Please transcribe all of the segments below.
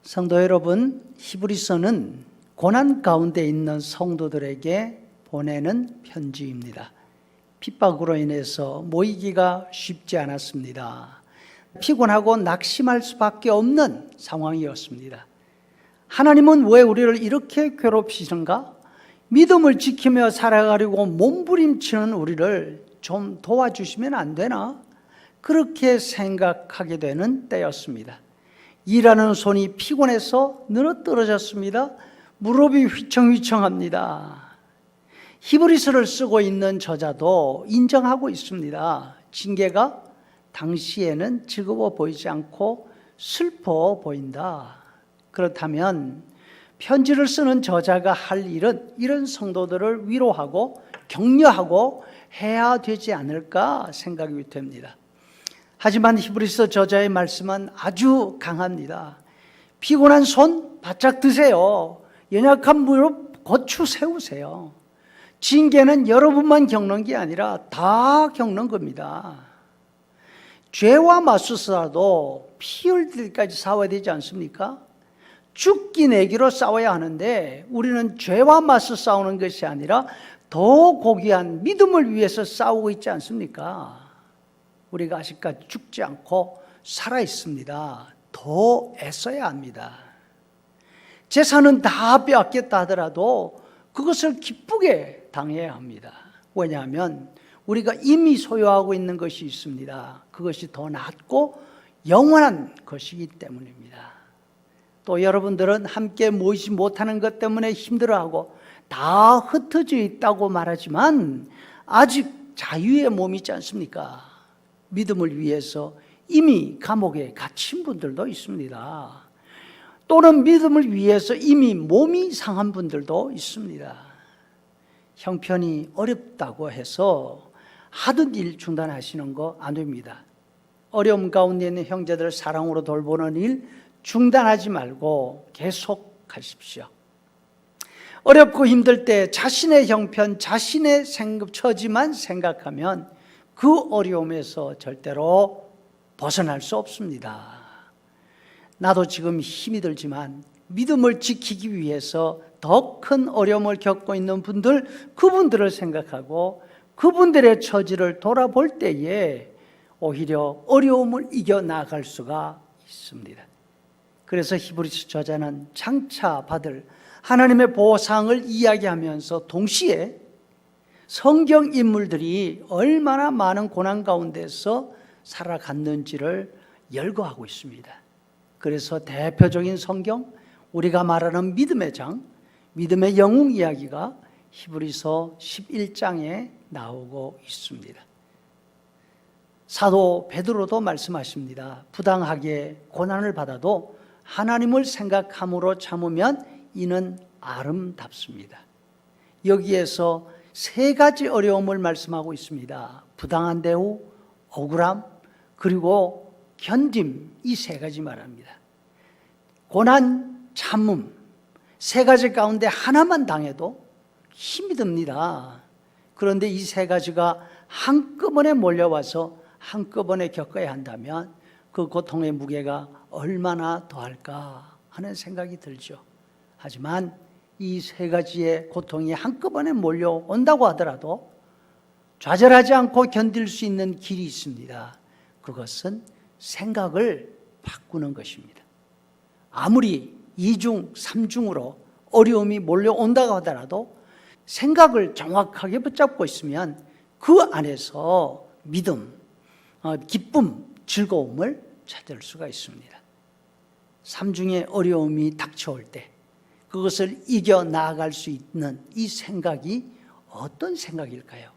성도 여러분, 히브리서는 고난 가운데 있는 성도들에게 보내는 편지입니다. 핍박으로 인해서 모이기가 쉽지 않았습니다. 피곤하고 낙심할 수밖에 없는 상황이었습니다. 하나님은 왜 우리를 이렇게 괴롭히시는가? 믿음을 지키며 살아가려고 몸부림치는 우리를 좀 도와주시면 안 되나? 그렇게 생각하게 되는 때였습니다. 일하는 손이 피곤해서 늘어떨어졌습니다. 무릎이 휘청휘청합니다. 히브리서를 쓰고 있는 저자도 인정하고 있습니다. 징계가 당시에는 즐거워 보이지 않고 슬퍼 보인다. 그렇다면 편지를 쓰는 저자가 할 일은 이런 성도들을 위로하고 격려하고 해야 되지 않을까 생각이 됩니다. 하지만 히브리서 저자의 말씀은 아주 강합니다. 피곤한 손 바짝 드세요. 연약한 무릎 고추 세우세요. 징계는 여러분만 겪는 게 아니라 다 겪는 겁니다. 죄와 맞서서라도 피 흘릴까지 싸워야 되지 않습니까? 죽기 내기로 싸워야 하는데 우리는 죄와 맞서 싸우는 것이 아니라 더 고귀한 믿음을 위해서 싸우고 있지 않습니까? 우리가 아직까지 죽지 않고 살아 있습니다. 더 애써야 합니다. 재산은 다 빼앗겼다 하더라도 그것을 기쁘게 당해야 합니다. 왜냐하면 우리가 이미 소유하고 있는 것이 있습니다. 그것이 더 낫고 영원한 것이기 때문입니다. 또 여러분들은 함께 모이지 못하는 것 때문에 힘들어하고 다 흩어져 있다고 말하지만 아직 자유의 몸이 있지 않습니까? 믿음을 위해서 이미 감옥에 갇힌 분들도 있습니다. 또는 믿음을 위해서 이미 몸이 상한 분들도 있습니다. 형편이 어렵다고 해서 하던 일 중단하시는 거 안 됩니다. 어려움 가운데 있는 형제들 사랑으로 돌보는 일 중단하지 말고 계속 하십시오. 어렵고 힘들 때 자신의 형편, 자신의 처지만 생각하면 그 어려움에서 절대로 벗어날 수 없습니다. 나도 지금 힘이 들지만 믿음을 지키기 위해서 더 큰 어려움을 겪고 있는 분들, 그분들을 생각하고 그분들의 처지를 돌아볼 때에 오히려 어려움을 이겨나갈 수가 있습니다. 그래서 히브리서 저자는 장차 받을 하나님의 보상을 이야기하면서 동시에 성경 인물들이 얼마나 많은 고난 가운데서 살아갔는지를 열거하고 있습니다. 그래서 대표적인 성경, 우리가 말하는 믿음의 장, 믿음의 영웅 이야기가 히브리서 11장에 나오고 있습니다. 사도 베드로도 말씀하십니다. 부당하게 고난을 받아도 하나님을 생각함으로 참으면 이는 아름답습니다. 여기에서 세 가지 어려움을 말씀하고 있습니다. 부당한 대우, 억울함, 그리고 견딤, 이 세 가지 말합니다. 고난, 참음, 세 가지 가운데 하나만 당해도 힘이 듭니다. 그런데 이 세 가지가 한꺼번에 몰려와서 한꺼번에 겪어야 한다면 그 고통의 무게가 얼마나 더할까 하는 생각이 들죠. 하지만 이 세 가지의 고통이 한꺼번에 몰려온다고 하더라도 좌절하지 않고 견딜 수 있는 길이 있습니다. 그것은 생각을 바꾸는 것입니다. 아무리 2중, 3중으로 어려움이 몰려온다고 하더라도 생각을 정확하게 붙잡고 있으면 그 안에서 믿음, 기쁨, 즐거움을 찾을 수가 있습니다. 3중의 어려움이 닥쳐올 때 그것을 이겨 나아갈 수 있는 이 생각이 어떤 생각일까요?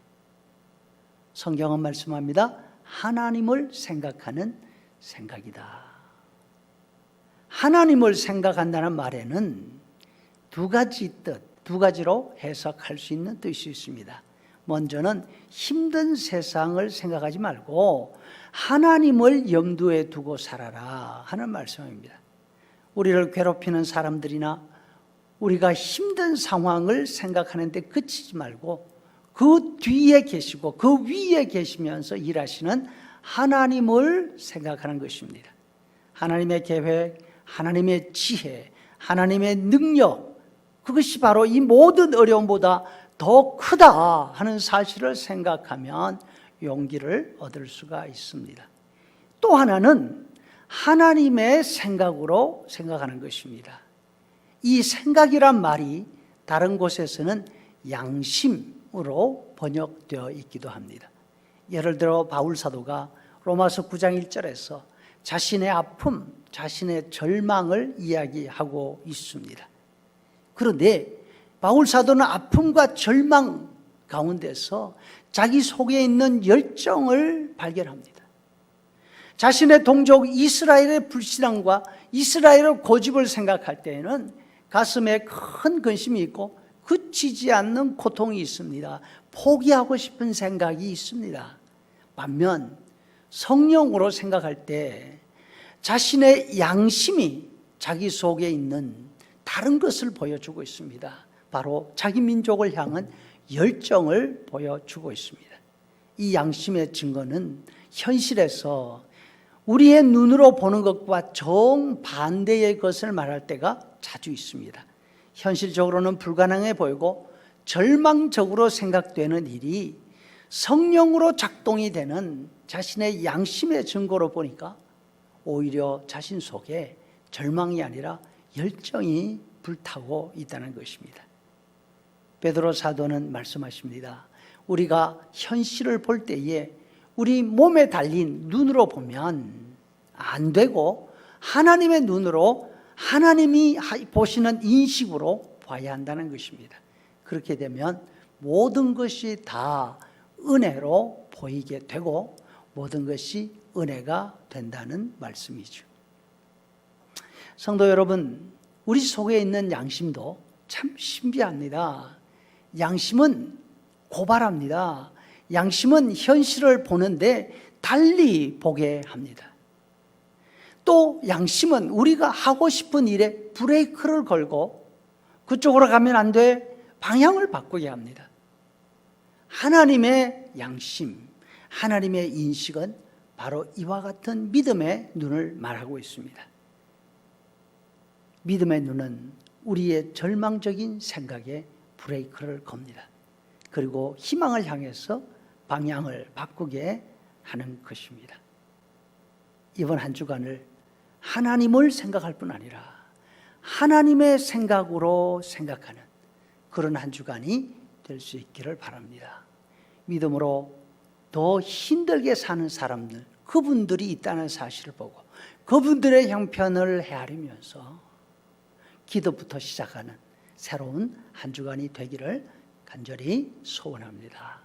성경은 말씀합니다. 하나님을 생각하는 생각이다. 하나님을 생각한다는 말에는 두 가지로 해석할 수 있는 뜻이 있습니다. 먼저는 힘든 세상을 생각하지 말고 하나님을 염두에 두고 살아라 하는 말씀입니다. 우리를 괴롭히는 사람들이나 우리가 힘든 상황을 생각하는데 그치지 말고 그 뒤에 계시고 그 위에 계시면서 일하시는 하나님을 생각하는 것입니다. 하나님의 계획, 하나님의 지혜, 하나님의 능력, 그것이 바로 이 모든 어려움보다 더 크다 하는 사실을 생각하면 용기를 얻을 수가 있습니다. 또 하나는 하나님의 생각으로 생각하는 것입니다. 이 생각이란 말이 다른 곳에서는 양심으로 번역되어 있기도 합니다. 예를 들어 바울 사도가 로마서 9장 1절에서 자신의 아픔, 자신의 절망을 이야기하고 있습니다. 그런데 바울 사도는 아픔과 절망 가운데서 자기 속에 있는 열정을 발견합니다. 자신의 동족 이스라엘의 불신앙과 이스라엘의 고집을 생각할 때에는 가슴에 큰 근심이 있고 그치지 않는 고통이 있습니다. 포기하고 싶은 생각이 있습니다. 반면 성령으로 생각할 때 자신의 양심이 자기 속에 있는 다른 것을 보여주고 있습니다. 바로 자기 민족을 향한 열정을 보여주고 있습니다. 이 양심의 증거는 현실에서 우리의 눈으로 보는 것과 정반대의 것을 말할 때가 자주 있습니다. 현실적으로는 불가능해 보이고 절망적으로 생각되는 일이 성령으로 작동이 되는 자신의 양심의 증거로 보니까 오히려 자신 속에 절망이 아니라 열정이 불타고 있다는 것입니다. 베드로 사도는 말씀하십니다. 우리가 현실을 볼 때에 우리 몸에 달린 눈으로 보면 안 되고 하나님의 눈으로 하나님이 보시는 인식으로 봐야 한다는 것입니다. 그렇게 되면 모든 것이 다 은혜로 보이게 되고 모든 것이 은혜가 된다는 말씀이죠. 성도 여러분, 우리 속에 있는 양심도 참 신비합니다. 양심은 고발합니다. 양심은 현실을 보는데 달리 보게 합니다. 또 양심은 우리가 하고 싶은 일에 브레이크를 걸고 그쪽으로 가면 안 돼, 방향을 바꾸게 합니다. 하나님의 양심, 하나님의 인식은 바로 이와 같은 믿음의 눈을 말하고 있습니다. 믿음의 눈은 우리의 절망적인 생각에 브레이크를 겁니다. 그리고 희망을 향해서 방향을 바꾸게 하는 것입니다. 이번 한 주간을 하나님을 생각할 뿐 아니라 하나님의 생각으로 생각하는 그런 한 주간이 될 수 있기를 바랍니다. 믿음으로 더 힘들게 사는 사람들, 그분들이 있다는 사실을 보고 그분들의 형편을 헤아리면서 기도부터 시작하는 새로운 한 주간이 되기를 간절히 소원합니다.